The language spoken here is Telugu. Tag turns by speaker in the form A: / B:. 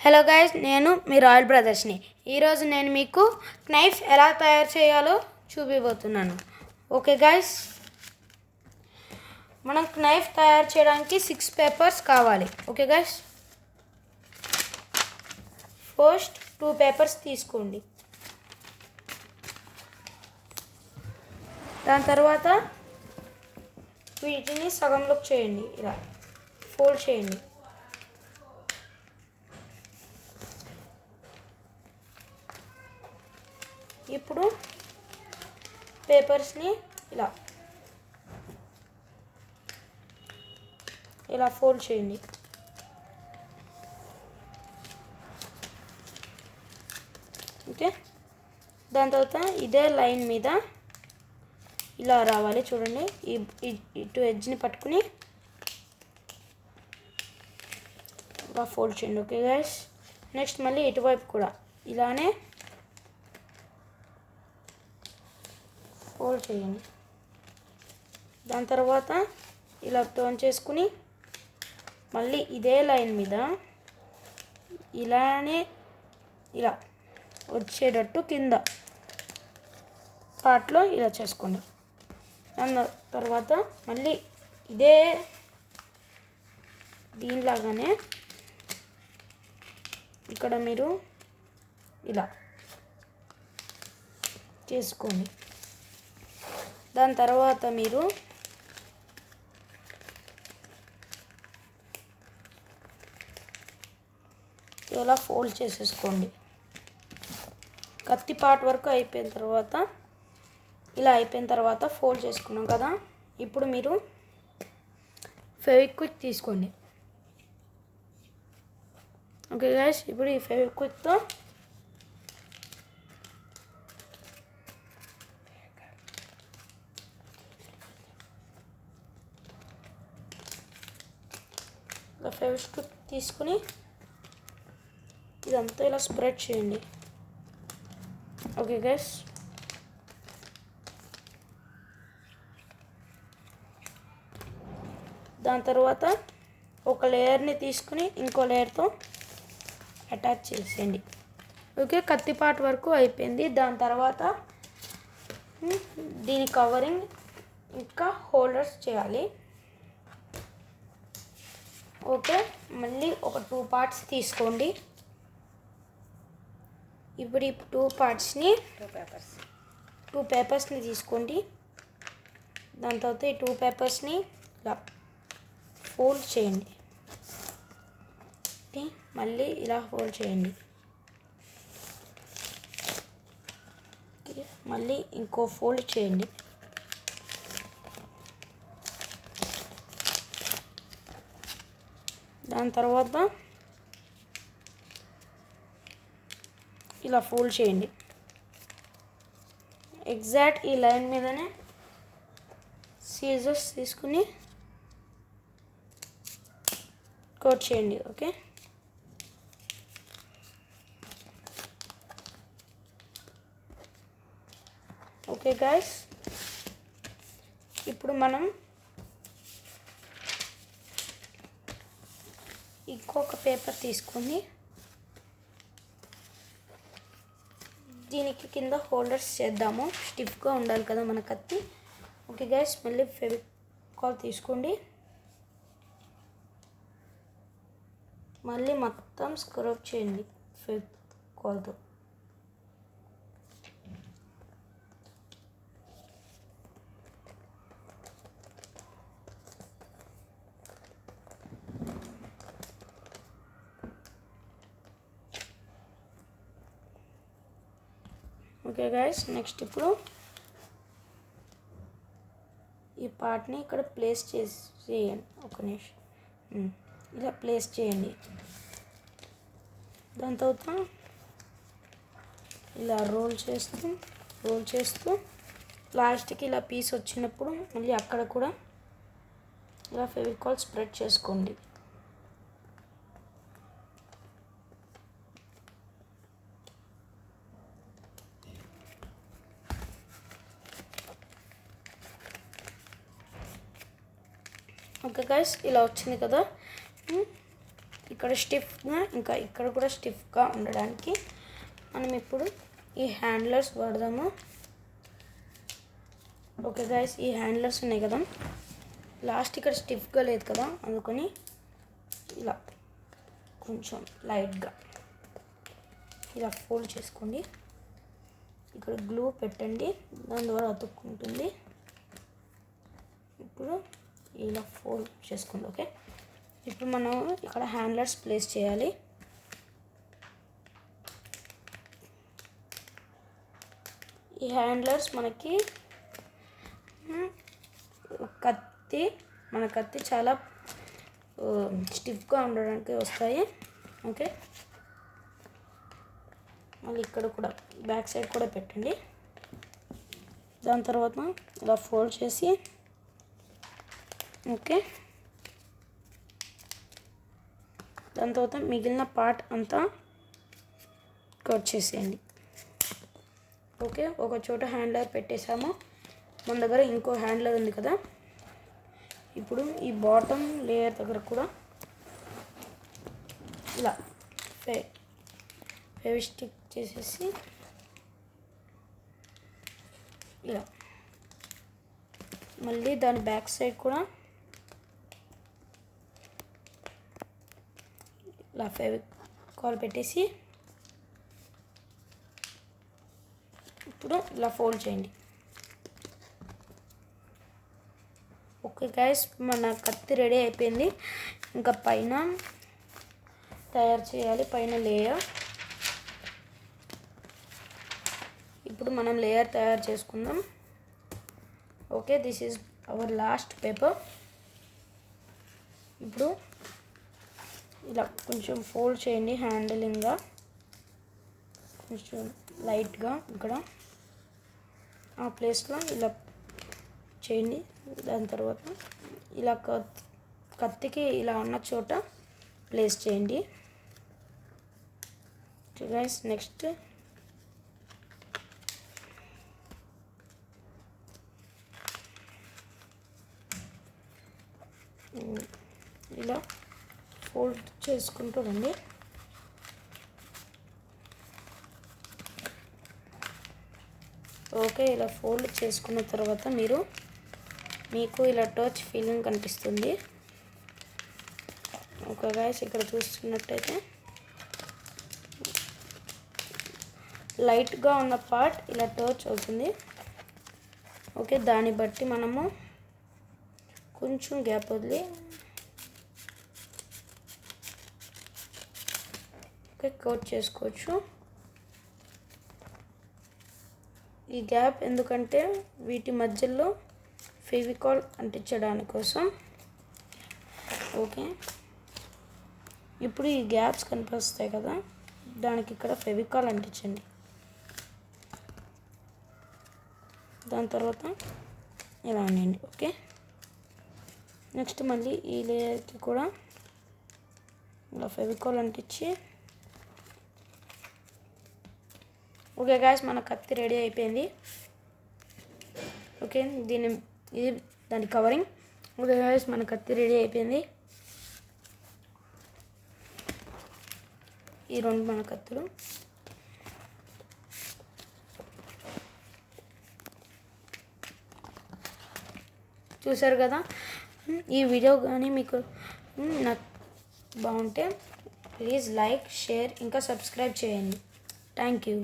A: హలో గైస్, నేను మీ రాయల్ బ్రదర్స్ని. ఈరోజు నేను మీకు నైఫ్ ఎలా తయారు చేయాలో చూపిపోతున్నాను. ఓకే గైస్, మనం నైఫ్ తయారు చేయడానికి 6 పేపర్స్ కావాలి. ఓకే గైస్, ఫస్ట్ 2 పేపర్స్ తీసుకోండి. దాని తర్వాత వీటిని సగంలోకి చేయండి, ఇలా ఫోల్డ్ చేయండి. ఇప్పుడు పేపర్స్ని ఇలా ఫోల్డ్ చేయండి. ఓకే, దాని తర్వాత ఇదే లైన్ మీద ఇలా రావాలి. చూడండి, ఇటు ఎడ్జ్ని పట్టుకుని ఇలా ఫోల్డ్ చేయండి. ఓకే గైస్, నెక్స్ట్ మళ్ళీ ఇటువైపు కూడా ఇలానే ఫోల్డ్ చేయండి. దాని తర్వాత ఇలా టర్న్ చేసుకుని మళ్ళీ ఇదే లైన్ మీద ఇలానే ఇలా వచ్చేటట్టు కింద పార్ట్లో ఇలా చేసుకోండి. దాని తర్వాత మళ్ళీ ఇదే దీనిలాగానే ఇక్కడ మీరు ఇలా చేసుకోండి. దాని తర్వాత మీరు ఇలా ఫోల్డ్ చేసేసుకోండి. కత్తి పార్ట్ వరకు అయిపోయిన తర్వాత ఇలా అయిపోయిన తర్వాత ఫోల్డ్ చేసుకున్నాం కదా. ఇప్పుడు మీరు ఫెవిక్విక్ తీసుకోండి. ఓకే గైస్, ఇప్పుడు ఈ ఫెవిక్విక్తో ఫెవిక్విక్ తీసుకుని ఇదంతా ఇలా స్ప్రెడ్ చేయండి. ఓకే గైస్, దాని తర్వాత ఒక లేయర్ని తీసుకుని ఇంకో లేయర్తో అటాచ్ చేసేయండి. ఓకే, కత్తి పార్ట్ వరకు అయిపోయింది. దాని తర్వాత దీని కవరింగ్ ఇంకా హోల్డర్స్ చేయాలి. ఓకే, మళ్ళీ ఒక 2 పార్ట్స్ తీసుకోండి. ఇప్పుడు ఈ 2 పార్ట్స్ని 2 పేపర్స్ని తీసుకోండి. దాని తర్వాత ఈ 2 పేపర్స్ని ఇలా ఫోల్డ్ చేయండి. మళ్ళీ ఇలా ఫోల్డ్ చేయండి. మళ్ళీ ఇంకో ఫోల్డ్ చేయండి. దాని తర్వాత ఇలా ఫోల్డ్ చేయండి. ఎగ్జాక్ట్ ఈ లైన్ మీదనే సీజర్స్ తీసుకుని కట్ చేయండి. ఓకే, ఓకే గైస్, ఇప్పుడు మనం ఇంకొక పేపర్ తీసుకొని దీనికి కింద హోల్డర్స్ చేద్దాము. స్టిఫ్గా ఉండాలి కదా మన కత్తి. ఓకే గైస్, మళ్ళీ ఫెవికాల్ తీసుకోండి. మళ్ళీ మొత్తం స్క్రబ్ చేయండి ఫెవికాల్తో. ఓకే గైస్, నెక్స్ట్ ఇప్పుడు ఈ పార్ట్ని ఇక్కడ ప్లేస్ చేయండి. ఒక నిమిషం, ఇలా ప్లేస్ చేయండి. దాని తర్వాత ఇలా రోల్ చేస్తూ లాస్ట్కి ఇలా పీస్ వచ్చినప్పుడు మళ్ళీ అక్కడ కూడా ఇలా ఫెవికాల్ స్ప్రెడ్ చేసుకోండి. ఓకే గైస్, ఇలా వచ్చింది కదా. ఇక ఇక్కడ స్టిఫ్గా ఇంకా ఇక్కడ కూడా స్టిఫ్గా ఉండడానికి మనం ఇప్పుడు ఈ హ్యాండ్లర్స్ వాడదాము. ఓకే గైస్, ఈ హ్యాండ్లర్స్ ఉన్నాయి కదా, లాస్ట్ ఇక్కడ స్టిఫ్గా లేదు కదా, అందుకని ఇలా కొంచెం లైట్గా ఇలా ఫోల్డ్ చేసుకోండి. ఇక్కడ గ్లూ పెట్టండి, దాని ద్వారా అతుక్కుంటుంది. ఇప్పుడు ఇలా ఫోల్డ్ చేసుకోండి. ఓకే, ఇప్పుడు మనం ఇక్కడ హ్యాండ్లర్స్ ప్లేస్ చేయాలి. ఈ హ్యాండ్లర్స్ మనకి మన కత్తి చాలా స్టిఫ్గా ఉండడానికి వస్తాయి. ఓకే, మళ్ళీ ఇక్కడ కూడా బ్యాక్ సైడ్ కూడా పెట్టండి. దాని తర్వాత ఇలా ఫోల్డ్ చేసి ఓకే, దాని తర్వాత మిగిలిన పార్ట్ అంతా కట్ చేసేయండి. ఓకే, ఒక చోట హ్యాండ్లర్ పెట్టేసాము. మన దగ్గర ఇంకో హ్యాండ్లర్ ఉంది కదా, ఇప్పుడు ఈ బాటమ్ లేయర్ దగ్గర కూడా ఇలా ఫెవిస్టిక్ చేసేసి ఇలా మళ్ళీ దాని బ్యాక్ సైడ్ కూడా ఇలా ఫెవికాల్ పెట్టేసి ఇప్పుడు ఇలా ఫోల్డ్ చేయండి. ఓకే గైస్, మన కత్తి రెడీ అయిపోయింది. ఇంకా పైన తయారు చేయాలి, పైన లేయర్. ఇప్పుడు మనం లేయర్ తయారు చేసుకుందాం. Okay, this is our last paper. ఇప్పుడు ఇలా కొంచెం ఫోల్డ్ చేయండి, హ్యాండిలింగ్గా కొంచెం లైట్గా ఇక్కడ ఆ ప్లేస్లో ఇలా చేయండి. దాని తర్వాత ఇలా కత్తికి ఇలా ఉన్న చోట ప్లేస్ చేయండి. గైస్, నెక్స్ట్ ఇలా ఫోల్డ్ చేసుకుంటూ రండి. ఓకే, ఇలా ఫోల్డ్ చేసుకున్న తర్వాత మీకు ఇలా టచ్ ఫీలింగ్ కనిపిస్తుంది. ఓకే గైస్, ఇక్కడ చూస్తున్నట్టయితే లైట్గా ఉన్న పార్ట్ ఇలా టచ్ అవుతుంది. ఓకే, దాన్ని బట్టి మనము కొంచెం గ్యాప్ వదిలి ఓకే కోట్ చేసుకోవచ్చు. ఈ గ్యాప్ ఎందుకంటే వీటి మధ్యలో ఫెవికాల్ అంటించడానికి కోసం. ఓకే, ఇప్పుడు ఈ గ్యాప్స్ కనిపిస్తాయి కదా, దానికి ఇక్కడ ఫెవికాల్ అంటించండి. దాని తర్వాత ఇలా అనండి. ఓకే, నెక్స్ట్ మళ్ళీ ఈ లేయర్కి కూడా ఇలా ఫెవికాల్ అంటించి ఓకే గాయస్, మన కత్తి రెడీ అయిపోయింది. ఓకే, ఇది దాని కవరింగ్. ఓకే గాయస్, మన కత్తి రెడీ అయిపోయింది. ఈ రెండు మన కత్తులు. చూసారు కదా, ఈ వీడియో కానీ మీకు నాకు బాగుంటే ప్లీజ్ లైక్, షేర్ ఇంకా సబ్స్క్రైబ్ చేయండి. Thank you.